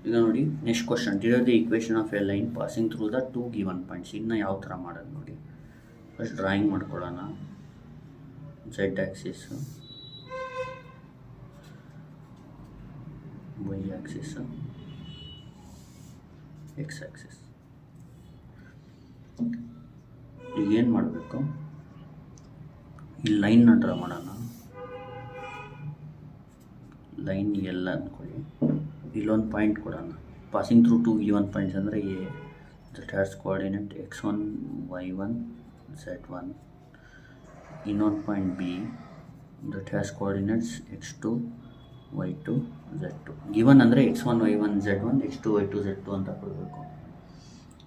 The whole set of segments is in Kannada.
ಈಗ ನೋಡಿ next question, derive the equation of a line passing through the two given points. ಇನ್ನು ಯಾವ ಥರ ಮಾಡೋದು ನೋಡಿ. ಫಸ್ಟ್ ಡ್ರಾಯಿಂಗ್ ಮಾಡ್ಕೊಳ್ಳೋಣ. Z axis, Y axis, X axis. ಈಗೇನು ಮಾಡಬೇಕು, ಈ ಲೈನ್ನ ಡ್ರಾ ಮಾಡೋಣ. ಲೈನ್ ಎಲ್ಲ ಅಂದ್ಕೊಳ್ಳಿ. ಇಲ್ಲೊಂದು ಪಾಯಿಂಟ್ ಕೊಡೋಣ. Passing through to given points ಅಂದರೆ A that has coordinate x1 y1 z1. ಇನ್ನೊಂದು point B that has coordinates x2 y2 z2. Given ಅಂದರೆ x1 y1 z1 x2 y2 z2 ಅಂತ ಕೊಡಬೇಕು.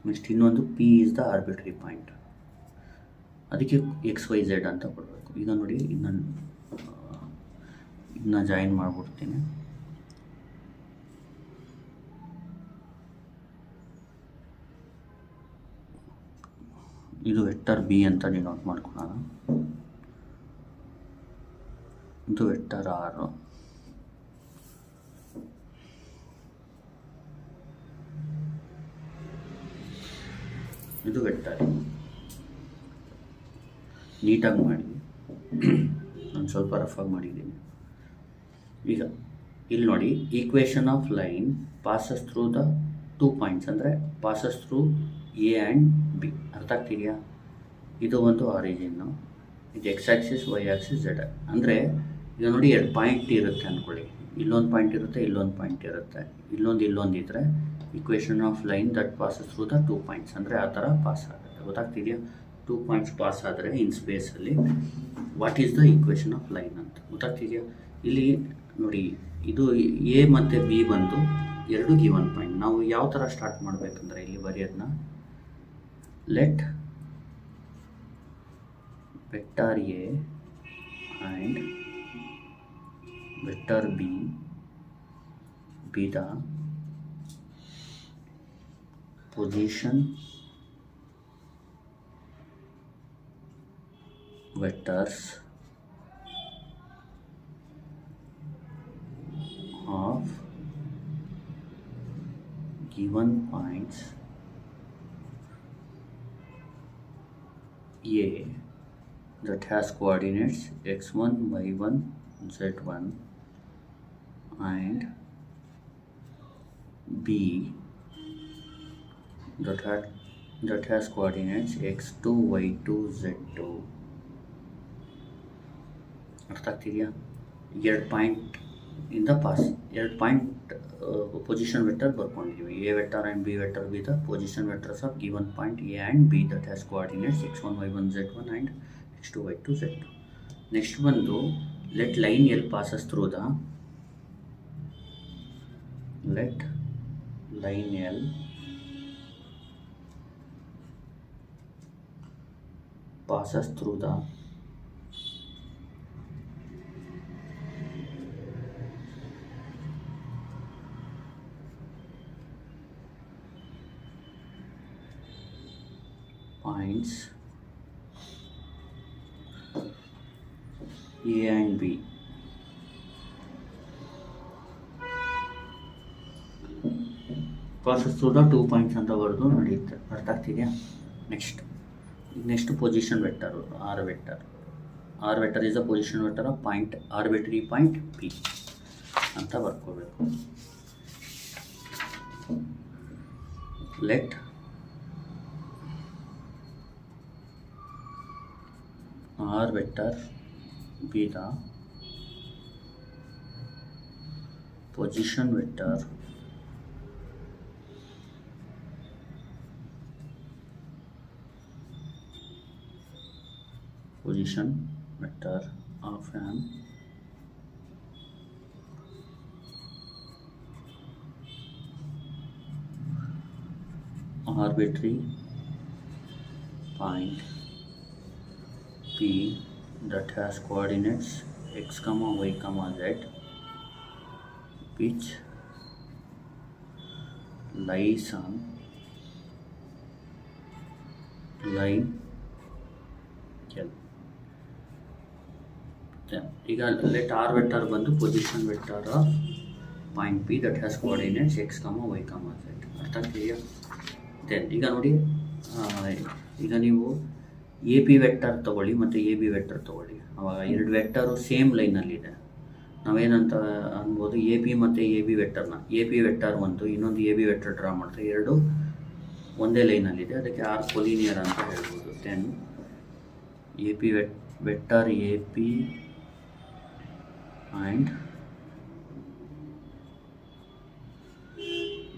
ನೆಕ್ಸ್ಟ್ ಇನ್ನೊಂದು ಪಿ ಈಸ್ ದ ಆರ್ಬಿಟ್ರಿ ಪಾಯಿಂಟ್, ಅದಕ್ಕೆ ಎಕ್ಸ್ ವೈ ಝೆಡ್ ಅಂತ ಕೊಡಬೇಕು. ಈಗ ನೋಡಿ ಇದನ್ನ ಜಾಯಿನ್ ಮಾಡಿಬಿಡ್ತೀನಿ. ಇದು ವೆಕ್ಟರ್ ಬಿ ಅಂತ ಡಿನೋಟ್ ಮಾಡ್ಕೊಳ್ಳೋಣ. ಇದು ವೆಕ್ಟರ್ ಆರ್. ಇದು ವೆಕ್ಟರ್. ನೀಟಾಗಿ ಮಾಡಿ, ನಾನು ಸ್ವಲ್ಪ ರಫಾಗಿ ಮಾಡಿದ್ದೀನಿ. ಈಗ ಇಲ್ಲಿ ನೋಡಿ, equation of line passes through the two points ಅಂದರೆ passes through A and B. ಅರ್ಥ ಆಗ್ತಿದೆಯಾ? ಇದು ಒಂದು ಆರಿಜಿನ್ನು, ಇದು X axis Y axis Z. ಅಂದರೆ ಈಗ ನೋಡಿ, ಎರಡು ಪಾಯಿಂಟ್ ಇರುತ್ತೆ ಅಂದ್ಕೊಳ್ಳಿ. ಇಲ್ಲೊಂದು ಪಾಯಿಂಟ್ ಇರುತ್ತೆ, ಇಲ್ಲೊಂದು ಪಾಯಿಂಟ್ ಇರುತ್ತೆ, ಇಲ್ಲೊಂದು ಇದ್ದರೆ equation of line that passes through the two points ಅಂದರೆ ಆ ಥರ ಪಾಸ್ ಆಗುತ್ತೆ. ಗೊತ್ತಾಗ್ತಿದೆಯಾ? ಟೂ ಪಾಯಿಂಟ್ಸ್ ಪಾಸ್ ಆದರೆ ಇನ್ ಸ್ಪೇಸಲ್ಲಿ what is the equation of line ಅಂತ ಗೊತ್ತಾಗ್ತಿದೆಯಾ? ಇಲ್ಲಿ ನೋಡಿ, ಇದು ಎ ಮತ್ತು ಬಿ ಬಂದು ಎರಡು ಗಿವನ್ ಪಾಯಿಂಟ್. ನಾವು ಯಾವ ಥರ ಸ್ಟಾರ್ಟ್ ಮಾಡಬೇಕಂದ್ರೆ ಇಲ್ಲಿ ಬರೆಯೋದನ್ನ, let vector A and vector B be the position vectors of given points A that has coordinates x1 y1 z1 and B that has coordinates x2 y2 z2. ಅರ್ಥ ಆಗ್ತಿದೆಯಾ? ಎರಡು ಪಾಯಿಂಟ್ ಇಂದ ಪಾಸ್, ಎರಡು ಪಾಯಿಂಟ್ ಪೊಸಿಷನ್ ವೆಕ್ಟರ್ ಬರ್ಕೊಂಡಿದ್ದೀವಿ. A vector and B vector be the position vectors of given point A and B that has coordinates x1 y1 z1 and x2 y2 z2. Next ಬಂದು let line L passes through the, let line L passes through the points A and B. Passes through the 2 points ಅಂತ ಬರೆದು ನಡೆಯುತ್ತೆ. ಅರ್ಥ ಆಗ್ತಿದೆಯಾ? Next position vector R vector. R vector is the position vector of point arbitrary point P ಅಂತ ಬರ್ಕೋಬೇಕು. Let R vector be the position vector of an arbitrary point P that has coordinates x, y, z, which lies on line L. ಈಗ ಲೆಟ್ ಆರ್ ವೆಕ್ಟರ್ ಬಂದು position vector of point P that has coordinates X ಕಾಮ ವೈ ಕಾಮ ಝೆಡ್. ಅರ್ಥ ಆಗ್ತಿದೆಯಾ? ದೆನ್ ಈಗ ನೋಡಿ, ಈಗ ನೀವು ಎ ಪಿ ವೆಕ್ಟರ್ ತೊಗೊಳ್ಳಿ ಮತ್ತು ಎ ಬಿ ವೆಕ್ಟರ್ ತೊಗೊಳ್ಳಿ. ಆವಾಗ ಎರಡು ವೆಕ್ಟರು ಸೇಮ್ ಲೈನಲ್ಲಿದೆ. ನಾವೇನಂತ ಅನ್ಬೋದು, ಎ ಪಿ ಮತ್ತು ಎ ಬಿ ವೆಕ್ಟರ್ನ, ಎ ಪಿ ವೆಕ್ಟರ್ ಒಂದು ಇನ್ನೊಂದು ಎ ಬಿ ವೆಕ್ಟರ್ ಡ್ರಾ ಮಾಡ್ತಾರೆ, ಎರಡು ಒಂದೇ ಲೈನಲ್ಲಿದೆ, ಅದಕ್ಕೆ ಆರ್ ಕೊಲಿನಿಯರ್ ಅಂತ ಹೇಳ್ಬೋದು. Then A P vector A P and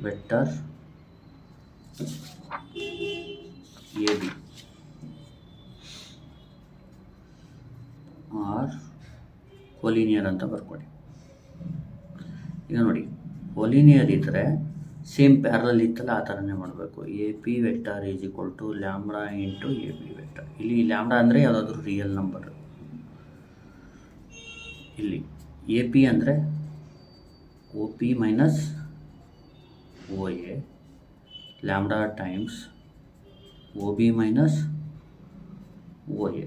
vector A B are collinear ಅಂತ ಬರ್ಕೊಳ್ಳಿ. ಈಗ ನೋಡಿ, ಕೊಲಿನಿಯರ್ ಇದ್ದರೆ ಸೇಮ್ ಪ್ಯಾರಲ್ ಇತ್ತಲ್ಲ ಆ ಥರನೇ ಮಾಡಬೇಕು. A P vector is equal to lambda into A B vector. ಇಲ್ಲಿ ಲ್ಯಾಂಬ್ಡಾ ಅಂದರೆ ಯಾವುದಾದ್ರೂ ರಿಯಲ್ ನಂಬರ್. ಇಲ್ಲಿ ಎ ಪಿ ಅಂದರೆ O P minus O A lambda times O B minus O A.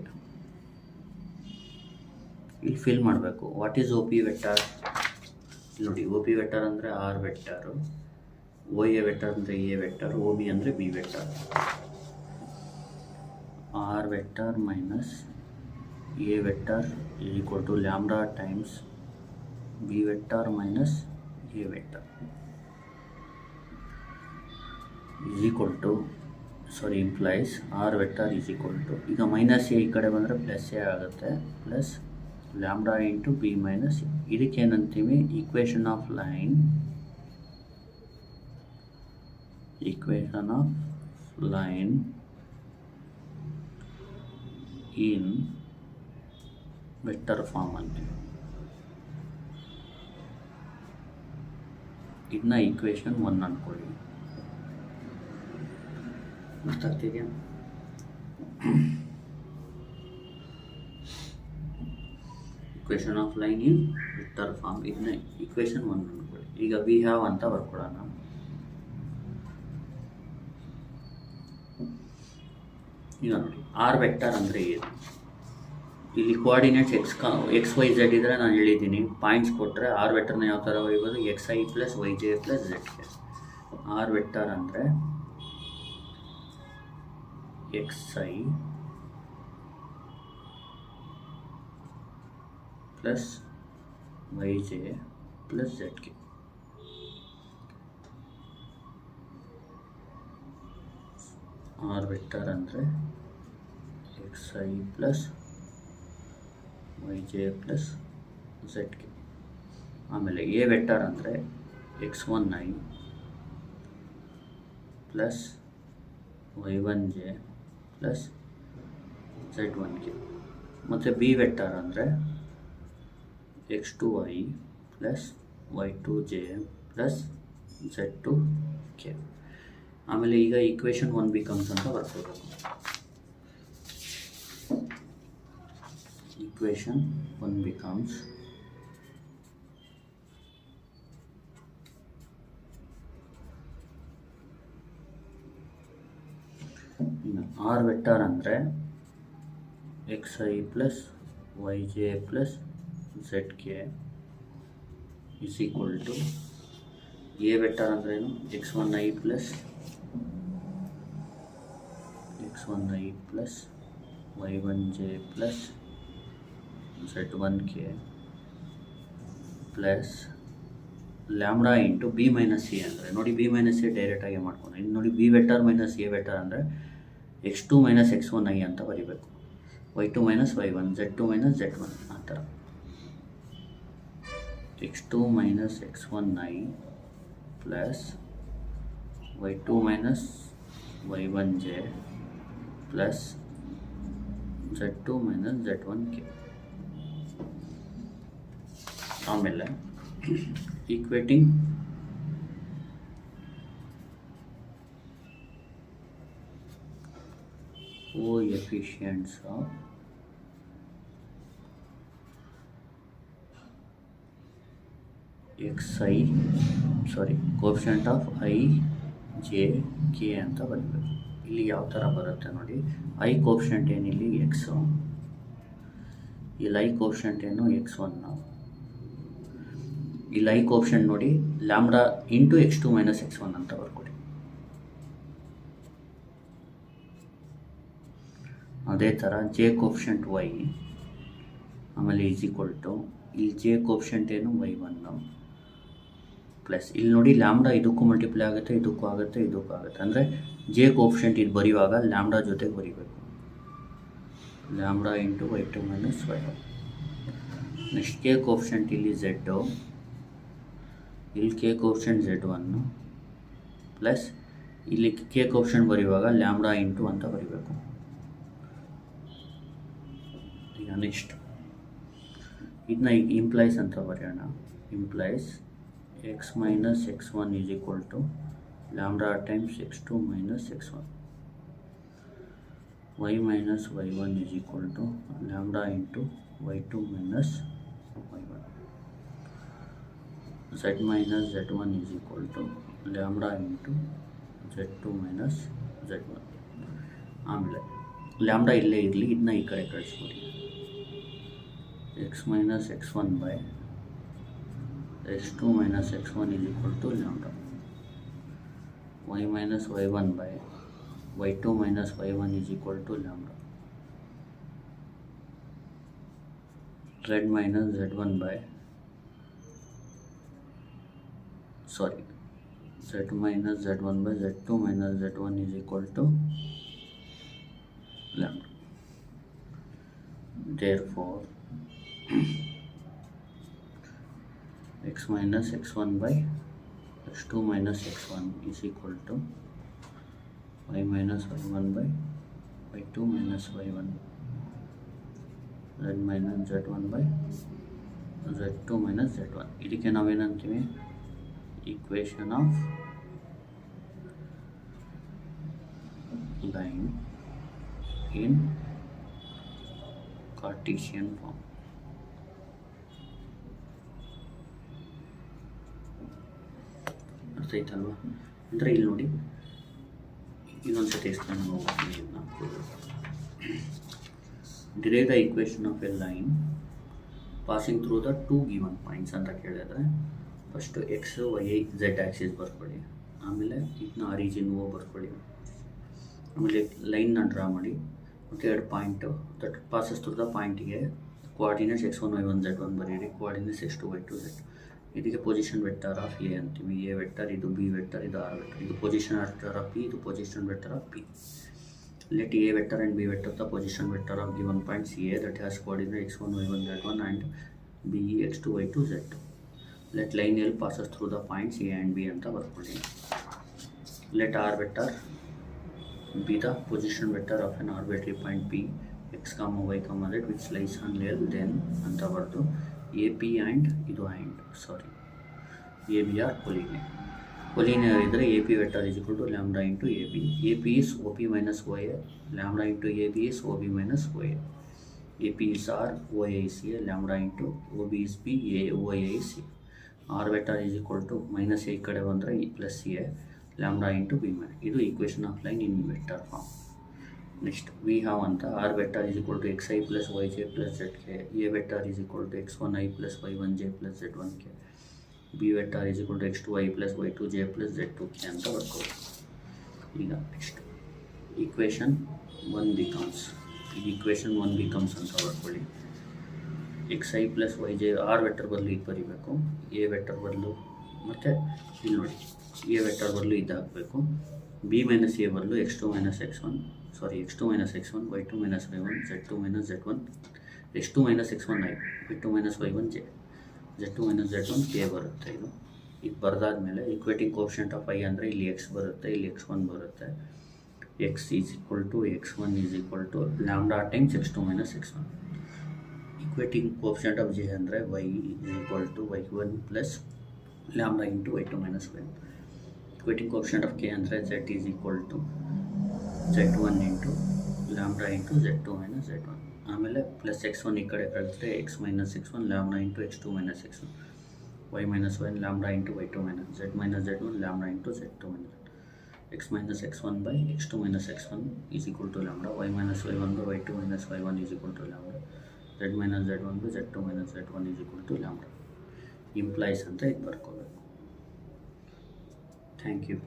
ಇಲ್ಲಿ ಫಿಲ್ ಮಾಡಬೇಕು. What is O P vector? ನೋಡಿ, ಒ ಪಿ ವೆಕ್ಟರ್ ಅಂದರೆ R vector, O A vector ಅಂದರೆ ಎ ವೆಕ್ಟರ್, ಒ ಬಿ ಅಂದರೆ B vector. R vector minus A vector is equal to lambda times B vector minus A vector is equal to implies R vector is equal to, ಈಗ ಮೈನಸ್ ಎ ಈ ಕಡೆ ಬಂದರೆ ಪ್ಲಸ್ ಎ ಆಗುತ್ತೆ, plus lambda into B minus A. ಇದಕ್ಕೇನಂತೀವಿ? Equation of line in vector form ಅಂತೀವಿ. ಇದನ್ನ ಈಕ್ವೇಷನ್ 1 ಅಂದ್ಕೊಳ್ಳಿ. ಅರ್ಥ ಆಗ್ತಿದೆಯಾ? Equation of line in vector form, ಇದನ್ನ ಈಕ್ವೇಷನ್ 1 ಅಂದ್ಕೊಳ್ಳಿ. ಈಗ ವಿ ಹ್ಯಾವ್ ಅಂತ ಬರ್ಕೊಳ್ಳೋಣ. ಈಗ ನೋಡಿ, ಆರ್ ವೆಕ್ಟರ್ ಅಂದರೆ ಏನು? ಇಲ್ಲಿ ಕೋಆರ್ಡಿನೇಟ್ಸ್ ಎಕ್ಸ್ ವೈ ಝೆಡ್ ಇದ್ದರೆ ನಾನು ಹೇಳಿದ್ದೀನಿ, ಪಾಯಿಂಟ್ಸ್ ಕೊಟ್ಟರೆ ಆರ್ ವೆಕ್ಟರ್ನ ಯಾವ ಥರ ಬರೀಬೋದು? X i plus y j plus z k. R vector ಅಂದರೆ x i plus y j plus z k. R vector ಅಂದರೆ x i plus y j plus z k. ಆಮೇಲೆ ಎ ವೆಕ್ಟರ್ ಅಂದರೆ x one I plus y one J plus z one k. ಮತ್ತು ಬಿ ವೆಕ್ಟರ್ ಅಂದರೆ x two i plus Y two j plus Z two k. ಆಮೇಲೆ ಈಗ ಈಕ್ವೇಷನ್ 1 ಬಿಕಮ್ಸ್ ಅಂತ ಬರ್ಕೋಬೇಕು. ಈಕ್ವೇಷನ್ 1 ಬಿಕಮ್ಸ್ ಆರ್ ವೆಕ್ಟರ್ ಅಂದರೆ x i plus y j plus z k is equal to A vector ಅಂದ್ರೇನು? X one I plus y one J plus z one k plus lambda into B minus A. ಅಂದರೆ ನೋಡಿ, ಬಿ ಮೈನಸ್ ಎ ಡೈರೆಕ್ಟಾಗಿ ಮಾಡ್ಕೊಂಡು, ಇನ್ನು ನೋಡಿ B vector minus A vector ಅಂದರೆ x two minus X one i ಅಂತ ಬರೀಬೇಕು, y two minus Y one, z two minus Z one, ಆ ಥರ. X two minus X one I plus Y two minus Y one J plus Z two minus Z one K. ಆಮೇಲೆ equating coefficients of coefficient of I J K ಅಂತ ಬರೀಬೇಕು. ಇಲ್ಲಿ ಯಾವ ಥರ ಬರುತ್ತೆ ನೋಡಿ, ಐ ಕೋಫಿಷಿಯಂಟ್ ಏನಿಲ್ಲಿ ಎಕ್ಸು, ಇಲ್ಲಿ ಐ ಕೋಫಿಷಿಯಂಟ್ ಏನು ಎಕ್ಸ್ ಒನ್ನು, ಇಲ್ಲಿ ಐ ಕೋಪ್ಷನ್ ನೋಡಿ lambda into x2 minus x1 ಅಂತ ಬರ್ಕೊಡಿ. ಅದೇ ಥರ ಜೆ ಕೋಪ್ಷಂಟ್ ವೈ ಆಮೇಲೆ ಈಸ್ ಈಕ್ವಲ್ ಟು ಇಲ್ಲಿ ಜೆ ಕೋಪ್ಷಂಟ್ ಏನು y1 ಪ್ಲಸ್ ಇಲ್ಲಿ ನೋಡಿ ಲ್ಯಾಂಬ್ಡಾ ಇದಕ್ಕೂ ಮಲ್ಟಿಪ್ಲೈ ಆಗುತ್ತೆ, ಇದಕ್ಕೂ ಆಗುತ್ತೆ, ಇದಕ್ಕೂ ಆಗುತ್ತೆ. ಅಂದರೆ ಜೆ ಕೋಪ್ಷಂಟ್ ಇದು ಬರೆಯುವಾಗ ಲ್ಯಾಂಬ್ಡಾ ಜೊತೆಗೆ ಬರೀಬೇಕು, lambda into y2 minus y1. Next K ಕೋಪ್ಷಂಟ್ ಇಲ್ಲಿ ಝೆಡ್ಡು, ಇಲ್ಲಿ ಕೆ ಕೋಪ್ಷಂಟ್ Z1 ಪ್ಲಸ್ ಇಲ್ಲಿ ಕೆ ಕೋಪ್ಷಂಟ್ ಬರೆಯುವಾಗ ಲ್ಯಾಂಬ್ಡಾ ಇಂಟು ಅಂತ ಬರೀಬೇಕು. ಈಗ ನೆಕ್ಸ್ಟ್ ಇದನ್ನ ಈಗ ಇಂಪ್ಲೈಸ್ ಅಂತ ಬರೆಯೋಣ. Implies x minus x1 is equal to lambda times x2 minus x1, y minus y1 is equal to lambda into y2 minus y1, z minus z1 is equal to lambda into z2 minus z1. ಆಮೇಲೆ ಲ್ಯಾಂಬ್ಡಾ ಇಲ್ಲೇ ಇರಲಿ, ಇದನ್ನ ಈ ಕಡೆ ಕಳಿಸ್ಕೊಡಿ. x minus x1 by x2 minus x1 is equal to lambda, y minus y1 by y2 minus y1 is equal to lambda, z minus z1 by z minus z1 by z2 minus z1 is equal to lambda. Therefore x minus x1 by x2 minus x1 is equal to y minus y1 by y2 minus y1, z minus z1 by z2 minus z1. ಇದಕ್ಕೆ ನಾವೇನಂತೀವಿ, equation of line in Cartesian form. ಅರ್ಥ ಆಯ್ತಲ್ವಾ? ಅಂದರೆ ಇಲ್ಲಿ ನೋಡಿ, ಇನ್ನೊಂದ್ಸತಿ ಎಕ್ಸ್ಪ್ಲೇನ್ ಮಾಡ್ತೀನಿ. Derive the equation of a line passing through the two given points ಅಂತ ಕೇಳಿದ್ರೆ first X Y Z axis ಬರ್ಕೊಳ್ಳಿ, ಆಮೇಲೆ ಇದನ್ನ ಆರಿಜಿನ್ ಓ ಬರ್ಕೊಳ್ಳಿ, ಆಮೇಲೆ ಲೈನ್ನ ಡ್ರಾ ಮಾಡಿ, ಮತ್ತು ಎರಡು point that passes through the ಪಾಯಿಂಟಿಗೆ ಕೋಆರ್ಡಿನೇಟ್ಸ್ x1 y1 z1 ಬರೀರಿ, ಕೋಆರ್ಡಿನೇಟ್ಸ್ x2 y2 z. ಇದಕ್ಕೆ ಪೊಸಿಷನ್ ವೆಕ್ಟರ್ ಆಫ್ ಎ ಅಂತೀವಿ, ಎ ವೆಕ್ಟರ್, ಇದು ಬಿ ವೆಕ್ಟರ್, ಇದು ಆರ್ ವೆಕ್ಟರ್, ಇದು ಪೊಸಿಷನ್ ವೆಕ್ಟರ್ ಆಫ್ ಪಿ, ಇದು position vector of P. Let A vector and B vector the position vector of given points A that has coordinate x1 y1 z1 and B x2 y2 z. Let line L passes through the points A and B ಅಂತ ಬರ್ಕೊಳ್ಳಿ. Let R vector be the position vector of an arbitrary point p x, y, z which lies on L, then ಅಂತ ಬರ್ದು AP and ಇದು and AB are collinear ಇದ್ದರೆ AP vector is equal to lambda into AB. AP is OP minus OA, lambda into AB is OB minus OA. AP is R, OA is A, lambda into OB is B, OA is A. R vector is equal to minus A ಕಡೆ ಬಂದರೆ plus A, lambda into b minus. ಇದು equation of line in vector form. Next we have ಅಂತ r vector is equal to xi plus yj plus zk, a vector is equal to x1i plus y1j plus z1k, b vector is equal to x2i plus y2j plus z2k ಅಂತ ಬರ್ಕೊಳ್ಳಿ. ಈಗ ನೆಕ್ಸ್ಟ್ equation 1 becomes, ಈಗ equation 1 becomes ಅಂತ ಬರ್ಕೊಳ್ಳಿ. xi plus yj r vector ಬದಲು ಇದು ಬರೀಬೇಕು, a ವೆಕ್ಟರ್ ಬದಲು, ಮತ್ತು ಇಲ್ಲಿ ನೋಡಿ ಎ ವೆಕ್ಟರ್ ಬದಲು ಇದು ಹಾಕಬೇಕು, ಬಿ ಮೈನಸ್ ಎ ಬದಲು x2 minus x1 y2 minus y1 z2 minus z1, x2 minus x1 i, y2 minus y1 j, z2 minus z1 k ಬರುತ್ತೆ. ಇದು ಬರೆದಾದ್ಮೇಲೆ ಈಕ್ವೇಟಿಂಗ್ ಕೋಫಿಷಿಯಂಟ್ ಆಫ್ ಐ ಅಂದರೆ ಇಲ್ಲಿ x ಬರುತ್ತೆ, ಇಲ್ಲಿ x1 ಬರುತ್ತೆ. x is equal to x1 is equal to lambda times x2 minus x1. Equating coefficient of j ಅಂದರೆ y is equal to y1 plus lambda into y2 minus y1. Equating coefficient of k ಅಂದರೆ z is equal to z1 into lambda into z2 minus z1. ಆಮೇಲೆ ಪ್ಲಸ್ x1 ಈ ಕಡೆ ಕಳಿಸಿದ್ರೆ x minus x1 lambda into x2 minus x1, y minus y lambda into y2 minus z minus z1 lambda into z2 minus x minus x1 by x2 minus x1 is equal to lambda, y minus y1 by y2 minus y1 is equal to lambda, z minus z1 by z2 minus z1 is equal to lambda. Implies ಅಂತ ಇದು ಬರ್ಕೋಬೇಕು. Thank you.